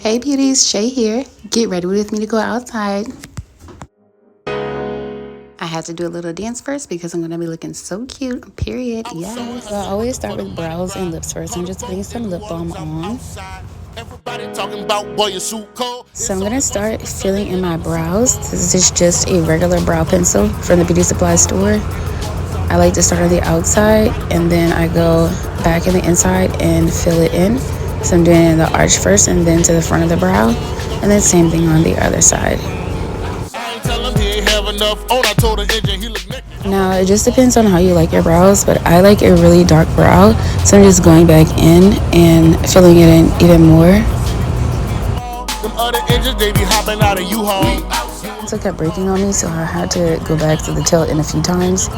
Hey beauties, Shay here. Get ready with me to go outside. I had to do a little dance first because I'm going to be looking so cute, period. Yes. So I always start with brows and lips first. I'm just putting some lip balm on. So I'm going to start filling in my brows. This is just a regular brow pencil from the beauty supply store. I like to start on the outside and then I go back in the inside and fill it in. So I'm doing it in the arch first and then to the front of the brow, and then same thing on the other side. Now it just depends on how you like your brows, but I like a really dark brow, so I'm just going back in and filling it in even more. So it kept breaking on me, so I had to go back to the tail end a few times.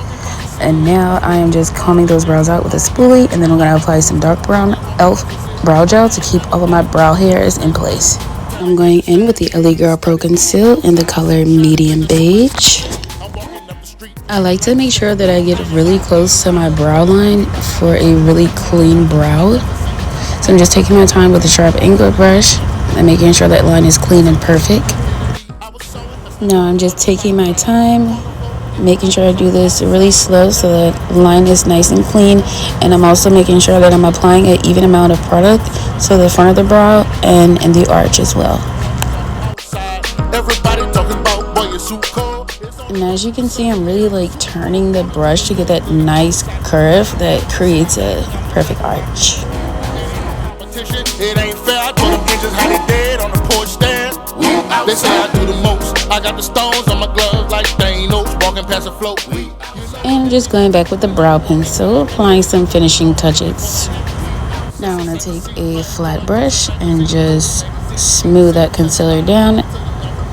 And now I am just combing those brows out with a spoolie, and then I'm going to apply some dark brown e.l.f. brow gel to keep all of my brow hairs in place. I'm going in with the LA Girl Pro.conceal in the color medium beige. I like to make sure that I get really close to my brow line for a really clean brow. So I'm just taking my time with a sharp angled brush and making sure that line is clean and perfect. Now I'm just taking my time, making sure I do this really slow so that line is nice and clean, and I'm also making sure that I'm applying an even amount of product to the front of the brow and in the arch as well. And as you can see, I'm really turning the brush to get that nice curve that creates a perfect arch. They say I do the most. I got the stones on my gloves like Thanos walking past a float. And I'm just going back with the brow pencil, applying some finishing touches. Now I'm going to take a flat brush and just smooth that concealer down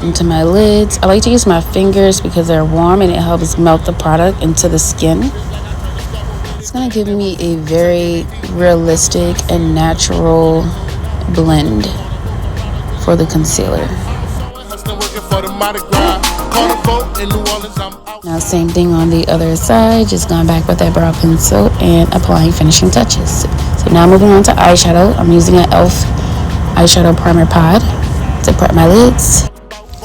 into my lids. I like to use my fingers because they're warm and it helps melt the product into the skin. It's going to give me a very realistic and natural blend for the concealer. Now same thing on the other side, just going back with that brow pencil and applying finishing touches. So now moving on to eyeshadow. I'm using an e.l.f. eyeshadow primer pod to prep my lids.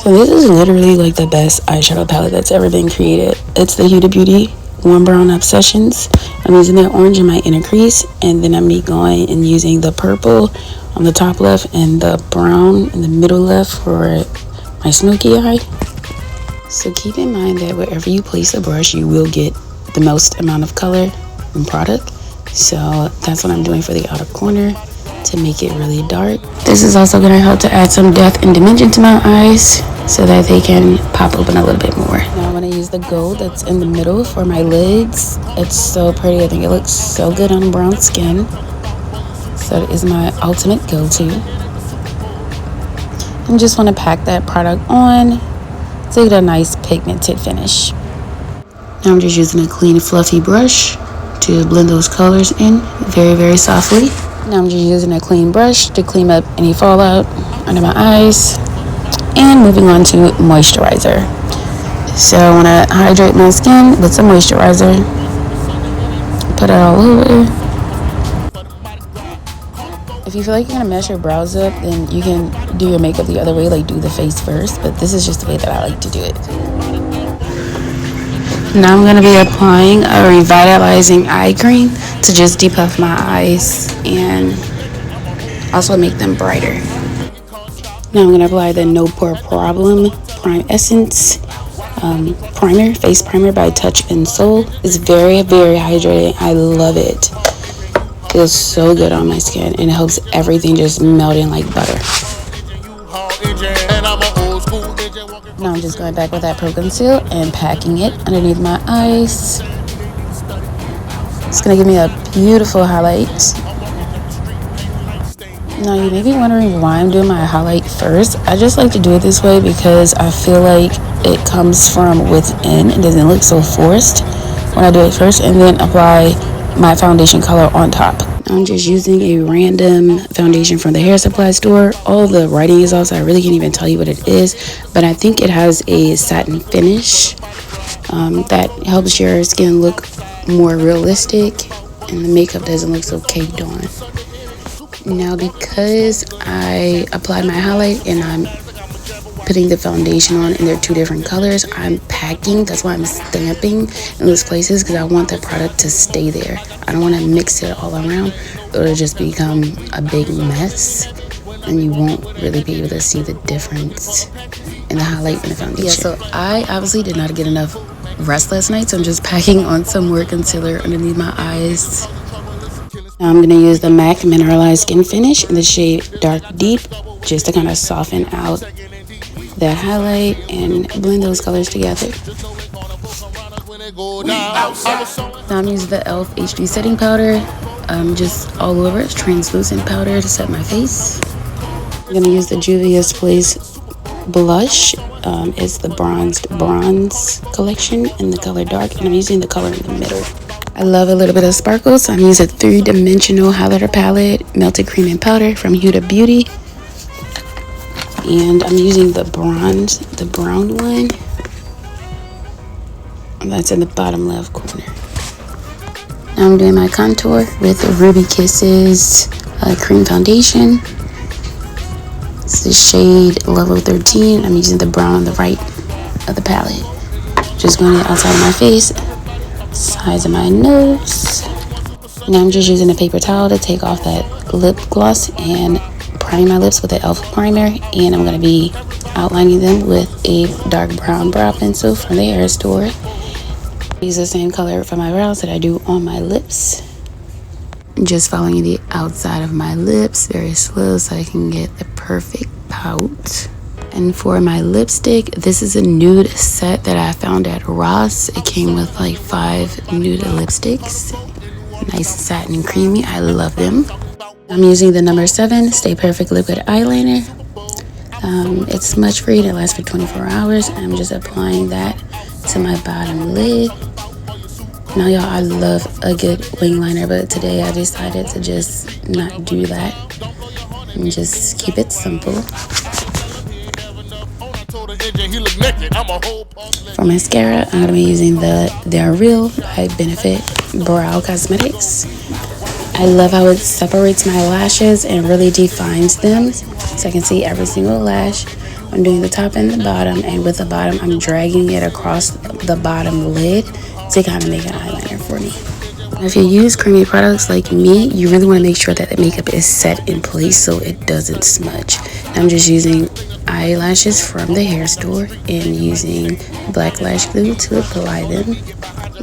So this is literally like the best eyeshadow palette that's ever been created. It's the Huda Beauty Warm Brown Obsessions. I'm using that orange in my inner crease, and then I'm going and using the purple on the top left and the brown in the middle left for my smoky eye. So keep in mind that wherever you place the brush, you will get the most amount of color and product. So that's what I'm doing for the outer corner to make it really dark. This is also going to help to add some depth and dimension to my eyes so that they can pop open a little bit more. Now I'm going to use the gold that's in the middle for my lids. It's so pretty. I think it looks so good on brown skin. So it is my ultimate go-to. And just want to pack that product on to get a nice pigmented finish. Now I'm just using a clean fluffy brush to blend those colors in very, very softly. Now I'm just using a clean brush to clean up any fallout under my eyes. And moving on to moisturizer. So I want to hydrate my skin with some moisturizer. Put it all over. If you feel like you're going to mess your brows up, then you can do your makeup the other way, like do the face first. But this is just the way that I like to do it. Now I'm going to be applying a Revitalizing eye cream to just depuff my eyes and also make them brighter. Now I'm going to apply the No Pore Problem Prime Essence primer, face primer by Touch and Soul. It's very, very hydrating. I love it. Feels so good on my skin and it helps everything just melt in like butter. Now I'm just going back with that Pro.conceal and packing it underneath my eyes. It's going to give me a beautiful highlight. Now you may be wondering why I'm doing my highlight first. I just like to do it this way because I feel like it comes from within. It doesn't look so forced when I do it first, and then apply my foundation color on top. I'm just using a random foundation from the hair supply store. All the writing is off, so I really can't even tell you what it is, but I think it has a satin finish that helps your skin look more realistic and the makeup doesn't look so caked on. Now because I applied my highlight and I'm putting the foundation on and they're two different colors, I'm packing. That's why I'm stamping in those places, because I want the product to stay there. I don't want to mix it all around. It'll just become a big mess and you won't really be able to see the difference in the highlight and the foundation. Yeah, so I obviously did not get enough rest last night, so I'm just packing on some more concealer underneath my eyes. Now I'm going to use the MAC Mineralize Skinfinish in the shade Dark Deep, just to kind of soften out that highlight and blend those colors together. Now I'm using the e.l.f. HD setting powder, just all over. It's translucent powder to set my face. I'm going to use the Juvia Place blush. It's the bronze collection in the color dark, and I'm using the color in the middle. I love a little bit of sparkle, so I'm using a 3-dimensional highlighter palette, Melted Cream and Powder from Huda Beauty. And I'm using the brown one. That's in the bottom left corner. Now I'm doing my contour with Ruby Kisses cream foundation. It's the shade Level 13. I'm using the brown on the right of the palette. Just going to the outside of my face, sides of my nose. Now I'm just using a paper towel to take off that lip gloss and prime my lips with the e.l.f. primer. And I'm going to be outlining them with a dark brown brow pencil from the hair store. Use the same color for my brows that I do on my lips. Just following the outside of my lips very slow so I can get the perfect pout. And for my lipstick, this is a nude set that I found at Ross. It came with like 5 nude lipsticks. Nice satin and creamy. I love them. I'm using the number 7 Stay Perfect Liquid Eyeliner. It's smudge free. It lasts for 24 hours. I'm just applying that to my bottom lid. Now y'all, I love a good wing liner, but today I decided to just not do that and just keep it simple. For mascara, I'm going to be using the They're Real by Benefit Brow Cosmetics. I love how it separates my lashes and really defines them, so I can see every single lash. I'm doing the top and the bottom, and with the bottom, I'm dragging it across the bottom lid to kind of make an eyeliner for me. Now, if you use creamy products like me, you really want to make sure that the makeup is set in place so it doesn't smudge. Now, I'm just using eyelashes from the hair store and using black lash glue to apply them.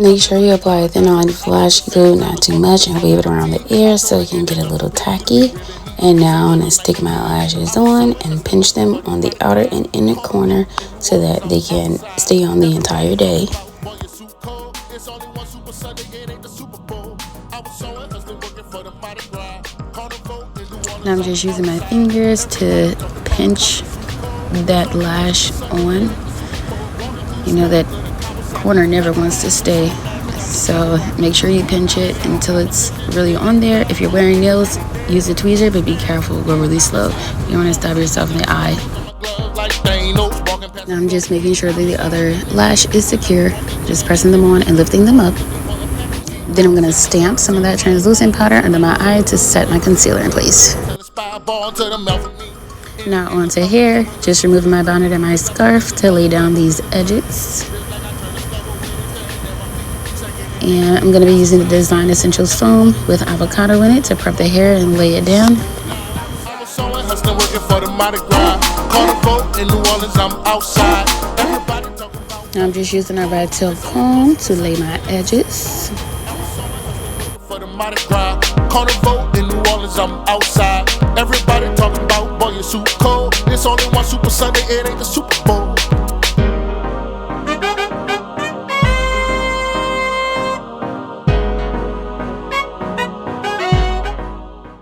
Make sure you apply a thin line lash glue, not too much, and wave it around the ear so it can get a little tacky. And now I'm going to stick my lashes on and pinch them on the outer and inner corner so that they can stay on the entire day. Now I'm just using my fingers to pinch that lash on. You know that corner never wants to stay, so make sure you pinch it until it's really on there. If you're wearing nails, use a tweezer, but be careful, go really slow. You don't want to stab yourself in the eye. Now I'm just making sure that the other lash is secure, just pressing them on and lifting them up. Then I'm going to stamp some of that translucent powder under my eye to set my concealer in place. Now onto hair, just removing my bonnet and my scarf to lay down these edges. And I'm going to be using the Design Essentials foam with avocado in it to prep the hair and lay it down. Now I'm just using a red tail comb to lay my edges. Everybody talking about, boy, you're super cold. It's only one Super Sunday, it ain't the Super Bowl.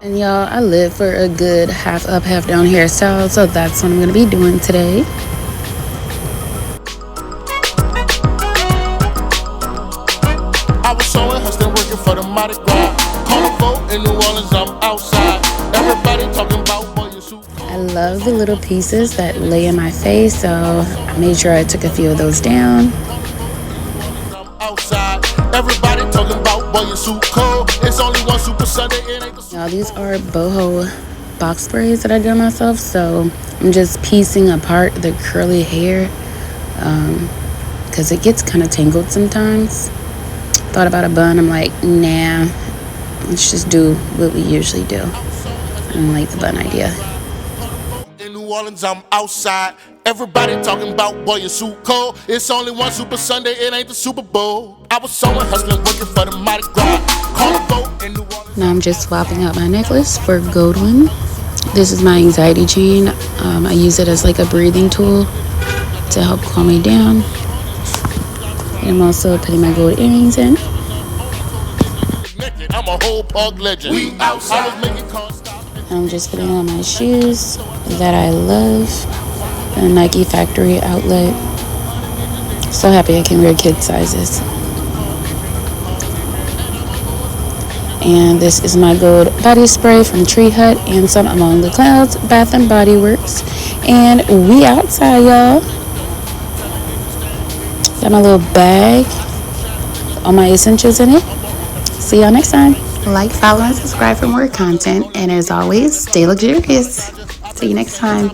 And y'all, I live for a good half up, half down hairstyle, so that's what I'm going to be doing today. I was showing hustling, working for the Mardi Gras. Carnival in New Orleans, I'm outside. Everybody talking about, boy, you're super cold. I love the little pieces that lay in my face, so I made sure I took a few of those down. I'm outside. Everybody talking about boy, you're so cold. It's only one Super Sunday, it ain't the Now these are boho box sprays that I did myself, so I'm just piecing apart the curly hair because it gets kind of tangled sometimes. Thought about a bun, I'm like, nah, let's just do what we usually do. I don't like the bun idea. In New Orleans, I'm outside. Everybody talking about, boy, you're so cold. It's only one Super Sunday, it ain't the Super Bowl. I was somewhere hustling, working for the Mardi Gras. Call a vote in New Orleans. Now I'm just swapping out my necklace for a gold one. This is my anxiety chain. I use it as like a breathing tool to help calm me down. And I'm also putting my gold earrings in. I'm a whole pug legend. We outside. I was making I'm just putting on my shoes that I love. The Nike factory outlet. So happy I can wear kid sizes. And this is my gold body spray from Tree Hut and some Among the Clouds, Bath and Body Works. And we outside, y'all. Got my little bag, all my essentials in it. See y'all next time. Like, follow, and subscribe for more content. And as always, stay luxurious. See you next time.